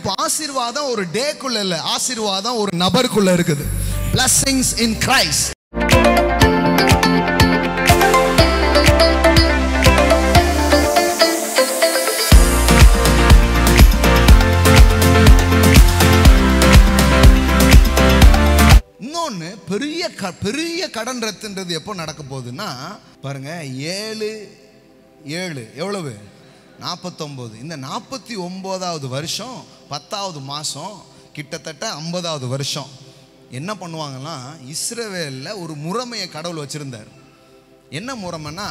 இப்போ ஆசீர்வாதம் ஒரு டேக்குள்ள இல்ல, ஆசீர்வாதம் ஒரு நபருக்குள்ள இருக்குது. blessings in Christ. இன்னொன்னு பெரிய கடன் ரத்துன்றது எப்போ நடக்க போகுதுன்னா பாருங்க, 7 எவ்வளவு 49. இந்த 49வது வருஷம் 10வது மாதம் கிட்டத்தட்ட 50வது வருஷம் என்ன பண்ணுவாங்கன்னா, இஸ்ரவேலில் ஒரு முறைமையை கடவுள் வச்சுருந்தார். என்ன முறைமைன்னா,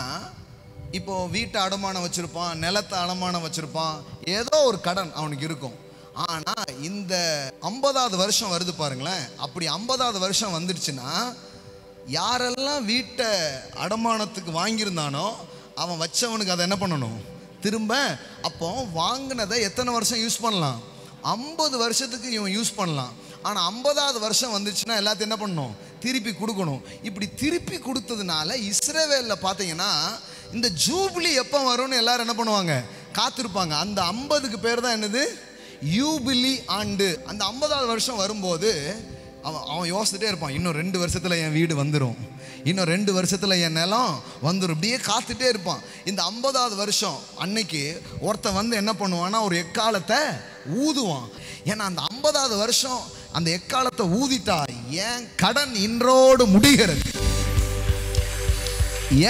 இப்போ வீட்டை அடமானம் வச்சுருப்பான், நிலத்தை அடமானம் வச்சுருப்பான், ஏதோ ஒரு கடன் அவனுக்கு இருக்கும். ஆனால் இந்த 50வது வருஷம் வருது பாருங்களேன், அப்படி 50வது வருஷம் வந்துடுச்சுன்னா யாரெல்லாம் வீட்டை அடமானத்துக்கு வாங்கியிருந்தானோ அவன் வச்சவனுக்கு அதை என்ன பண்ணணும், திரும்ப. அப்போ வாங்கினதை எத்தனை வருஷம் யூஸ் பண்ணலாம்? 50 வருஷத்துக்கு இவன் யூஸ் பண்ணலாம். ஆனால் 50வது வருஷம் வந்துச்சுன்னா எல்லாத்தையும் என்ன பண்ணணும், திருப்பி கொடுக்கணும். இப்படி திருப்பி கொடுத்ததுனால இஸ்ரவேலில் பார்த்தீங்கன்னா இந்த ஜூபிலி எப்போ வரும்னு எல்லாரும் என்ன பண்ணுவாங்க, காத்திருப்பாங்க. அந்த 50க்கு பேர் தான் என்னது, யூபிலி ஆண்டு. அந்த 50வது வருஷம் வரும்போது அவன் யோசிச்சுட்டே இருப்பான், இன்னும் 2 வருஷத்தில் என் வீடு வந்துடும், இன்னும் 2 வருஷத்தில் என் நிலம் வந்துடும், இப்படியே காத்துட்டே இருப்பான். இந்த 50வது வருஷம் அன்னைக்கு ஒருத்தன் வந்து என்ன பண்ணுவான்னா ஒரு எக்காலத்தை ஊதுவான். ஏன்னா அந்த 50வது வருஷம் அந்த எக்காலத்தை ஊதிட்டா என் கடன் இன்றோடு முடிகிறது,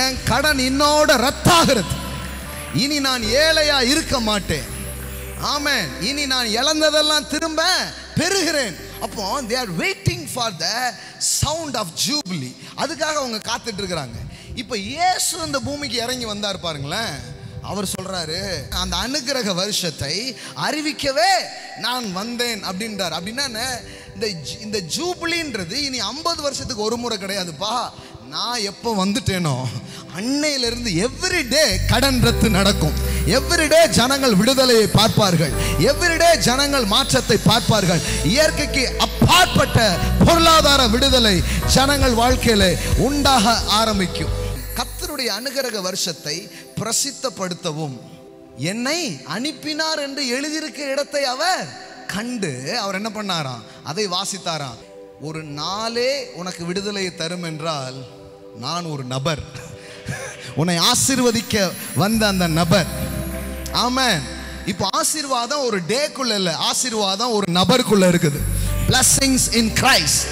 என் கடன் இன்னோட ரத்தாகிறது, இனி நான் ஏழையா இருக்க மாட்டேன், ஆமென், இனி நான் இழந்ததெல்லாம் திரும்ப பெறுகிறேன். அப்போ they are waiting for the sound of jubilee. அதுக்காக அவங்க காத்துட்டு இருக்கிறாங்க. இப்போ இயேசு இந்த பூமிக்கு இறங்கி வந்தார் பாருங்களேன், அவர் சொல்றாரு, அந்த அனுக்கிரக வருஷத்தை அறிவிக்கவே நான் வந்தேன் அப்படின்றார். அப்படின்னா இந்த ஜூபிலின்றது இனி 50 வருஷத்துக்கு ஒரு முறை கிடையாதுப்பா. நான் எப்போ வந்துட்டேனோ அன்னையிலிருந்து எவ்ரிடே கடன் ரத்து நடக்கும், எவ்ரிடே ஜனங்கள் விடுதலையை பார்ப்பார்கள், எவ்ரிடே ஜனங்கள் மாற்றத்தை பார்ப்பார்கள். இயற்கைக்கு அப்பாற்பட்ட பொருளாதார விடுதலை ஜனங்கள் வாழ்க்கையில உண்டாக ஆரம்பிக்கும். கர்த்தருடைய அனுக்கிரக வருஷத்தை பிரசித்தப்படுத்தவும் என்னை அனுப்பினார் என்று எழுதியிருக்க இடத்தை அவர் கண்டு அவர் என்ன பண்ணாராம், அதை வாசித்தாராம். ஒரு நாளே உனக்கு விடுதலையை தரும் என்றால் நான் ஒரு நபர், உன்னை ஆசீர்வதிக்க வந்த அந்த நபர். ஆமென். இப்போ ஆசீர்வாதம் ஒரு டேக்குள்ள இல்ல, ஆசீர்வாதம் ஒரு நபருக்குள்ள இருக்குது. blessings in Christ.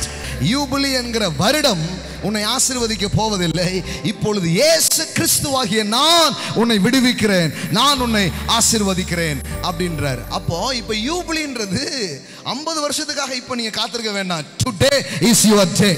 யூபிலி என்கிற வருடம் உன்னை ஆசீர்வதிக்க போவதில்லை. இப்பொழுது இயேசு கிறிஸ்துவாகிய நான் உன்னை விடுவிக்கிறேன், நான் உன்னை ஆசீர்வதிக்கிறேன் அப்படின்றார். அப்போ இப்போ யூபிலின்றது 50 வருஷத்துக்காக இப்போ நீங்க காத்திருக்க வேண்டாம். Today is your day.